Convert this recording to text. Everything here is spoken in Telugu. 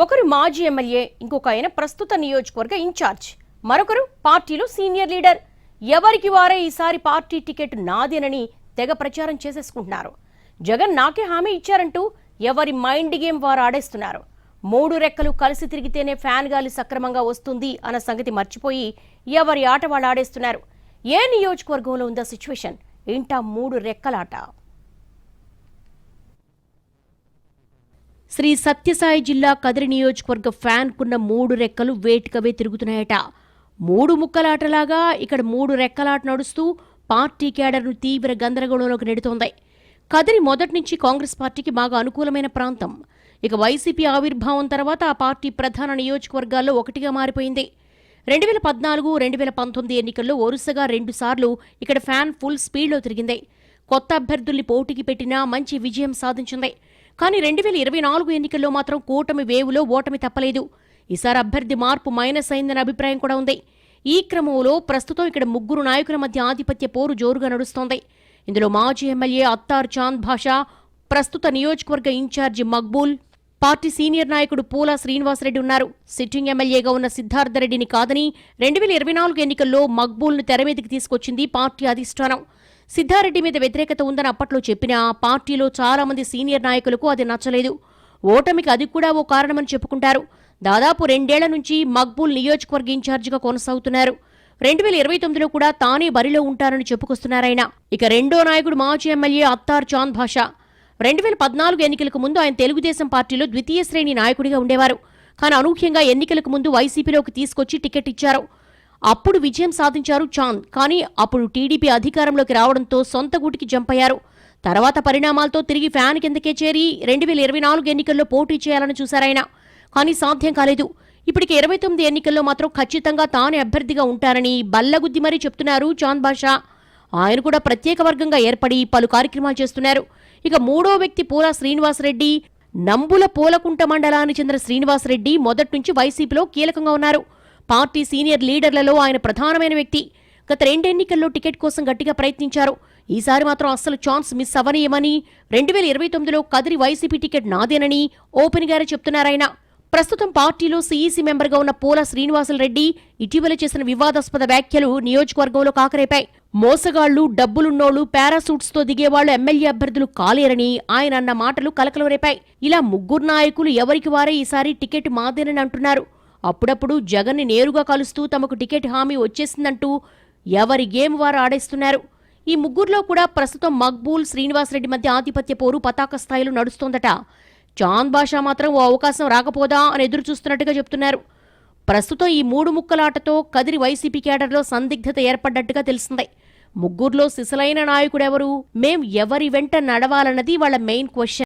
ఒకరు మాజీ ఎమ్మెల్యే, ఇంకొక ఆయన ప్రస్తుత నియోజకవర్గ ఇన్ఛార్జ్, మరొకరు పార్టీలో సీనియర్ లీడర్. ఎవరికి వారే ఈసారి పార్టీ టికెట్ నాదేనని తెగ ప్రచారం చేసేసుకుంటున్నారు. జగన్ నాకే హామీ ఇచ్చారంటూ ఎవరి మైండ్ గేమ్ వారు ఆడేస్తున్నారు. 3 రెక్కలు కలిసి తిరిగితేనే ఫ్యాన్ గాలి సక్రమంగా వస్తుంది అన్న సంగతి మర్చిపోయి ఎవరి ఆట వాళ్ళు ఆడేస్తున్నారు. ఏ నియోజకవర్గంలో ఉందా సిచ్యువేషన్? ఏంటా 3 రెక్కలాట? శ్రీ సత్యసాయి జిల్లా కదిరి నియోజకవర్గ ఫ్యాన్ కున్న 3 రెక్కలు వేటికవే తిరుగుతున్నాయట. 3 ముక్కలాటలాగా ఇక్కడ 3 రెక్కలాట నడుస్తూ పార్టీ క్యాడర్ను తీవ్ర గందరగోళంలోకి నెడుతోంది. కదిరి మొదటి నుంచి కాంగ్రెస్ పార్టీకి బాగా అనుకూలమైన ప్రాంతం. ఇక వైసీపీ ఆవిర్భావం తర్వాత ఆ పార్టీ ప్రధాన నియోజకవర్గాల్లో ఒకటిగా మారిపోయింది. 2014, 2019 ఎన్నికల్లో వరుసగా 2 సార్లు ఇక్కడ ఫ్యాన్ ఫుల్ స్పీడ్లో తిరిగింది. కొత్త అభ్యర్థుల్ని పోటీకి పెట్టినా మంచి విజయం సాధించింది. కానీ 2024 ఎన్నికల్లో మాత్రం కూటమి వేవులో ఓటమి తప్పలేదు. ఈసారి అభ్యర్థి మార్పు మైనస్ అయిందన్న అభిప్రాయం కూడా ఉంది. ఈ క్రమంలో ప్రస్తుతం ఇక్కడ 3 నాయకుల మధ్య ఆధిపత్య పోరు జోరుగా నడుస్తోంది. ఇందులో మాజీ ఎమ్మెల్యే అత్తార్ చాంద్ భాషా, ప్రస్తుత నియోజకవర్గ ఇన్ఛార్జి మక్బూల్, పార్టీ సీనియర్ నాయకుడు పూలా శ్రీనివాసరెడ్డి ఉన్నారు. సిట్టింగ్ ఎమ్మెల్యేగా ఉన్న సిద్ధార్థరెడ్డిని కాదని 2024 ఎన్నికల్లో మక్బూల్ను తెరమీదికి తీసుకొచ్చింది పార్టీ అధిష్టానం. సిద్ధారెడ్డి మీద వ్యతిరేకత ఉందని అప్పట్లో చెప్పినా పార్టీలో చాలా మంది సీనియర్ నాయకులకు అది నచ్చలేదు. ఓటమికి అది కూడా ఓ కారణమని చెప్పుకుంటారు. దాదాపు 2 ఏళ్ల నుంచి మక్బూల్ నియోజకవర్గ ఇన్ఛార్జిగా కొనసాగుతున్నారు. 2029లో కూడా తానే బరిలో ఉంటారని చెప్పుకొస్తున్నారాయన. ఇక రెండో నాయకుడు మాజీ ఎమ్మెల్యే అత్తార్ చాంద్ భాషా. 2014 ఎన్నికలకు ముందు ఆయన తెలుగుదేశం పార్టీలో ద్వితీయ శ్రేణి నాయకుడిగా ఉండేవారు. కానీ అనూహ్యంగా ఎన్నికలకు ముందు వైసీపీలోకి తీసుకొచ్చి టికెట్ ఇచ్చారు. అప్పుడు విజయం సాధించారు చాంద్. కానీ అప్పుడు టీడీపీ అధికారంలోకి రావడంతో సొంత గూటికి జంప్ అయ్యారు. తర్వాత పరిణామాలతో తిరిగి ఫ్యాన్ కిందకే చేరి 2024 ఎన్నికల్లో పోటీ చేయాలని చూశారాయన. కానీ సాధ్యం కాలేదు. ఇప్పటికి 29 ఎన్నికల్లో మాత్రం ఖచ్చితంగా తానే అభ్యర్థిగా ఉంటారని బల్లగుద్ది మరీ చెప్తున్నారు చాంద్ భాషా. ఆయన కూడా ప్రత్యేక వర్గంగా ఏర్పడి పలు కార్యక్రమాలు చేస్తున్నారు. ఇక మూడో వ్యక్తి పూలా శ్రీనివాసరెడ్డి. నంబుల పూలకుంట మండలానికి చెందిన శ్రీనివాసరెడ్డి మొదటి నుంచి వైసీపీలో కీలకంగా ఉన్నారు. పార్టీ సీనియర్ లీడర్లలో ఆయన ప్రధానమైన వ్యక్తి. గత 2 ఎన్నికల్లో టికెట్ కోసం గట్టిగా ప్రయత్నించారు. ఈసారి మాత్రం అస్సలు ఛాన్స్ మిస్ అవనీయమని, 2029లో కదిరి వైసీపీ టికెట్ నాదేనని ఓపెన్ గారే చెప్తున్నారాయన. ప్రస్తుతం పార్టీలో సీఈసీ మెంబర్గా ఉన్న పూలా శ్రీనివాసరెడ్డి ఇటీవల చేసిన వివాదాస్పద వ్యాఖ్యలు నియోజకవర్గంలో కాకరేపాయి. మోసగాళ్లు, డబ్బులున్నోళ్లు, పారాసూట్స్తో దిగేవాళ్లు ఎమ్మెల్యే అభ్యర్థులు కాలేరని ఆయన అన్న మాటలు కలకలం రేపాయి. ఇలా 3 నాయకులు ఎవరికి వారే ఈసారి టికెట్ మాదేనని అంటున్నారు. అప్పుడప్పుడు జగన్ని నేరుగా కలుస్తూ తమకు టికెట్ హామీ వచ్చేసిందంటూ ఎవరి గేమ్ వారు ఆడేస్తున్నారు. ఈ 3లో కూడా ప్రస్తుతం మక్బూల్, శ్రీనివాసరెడ్డి మధ్య ఆధిపత్య పోరు పతాక స్థాయిలో నడుస్తోందట. చాంద్ భాషా మాత్రం ఓ అవకాశం రాకపోదా అని ఎదురుచూస్తున్నట్టుగా చెప్తున్నారు. ప్రస్తుతం ఈ 3 ముక్కలాటతో కదిరి వైసీపీ క్యాడర్లో సందిగ్ధత ఏర్పడ్డట్టుగా తెలిసింది. 3లో సిసలైన నాయకుడెవరు? మేం ఎవరి వెంట నడవాలన్నది వాళ్ళ మెయిన్ క్వశ్చన్.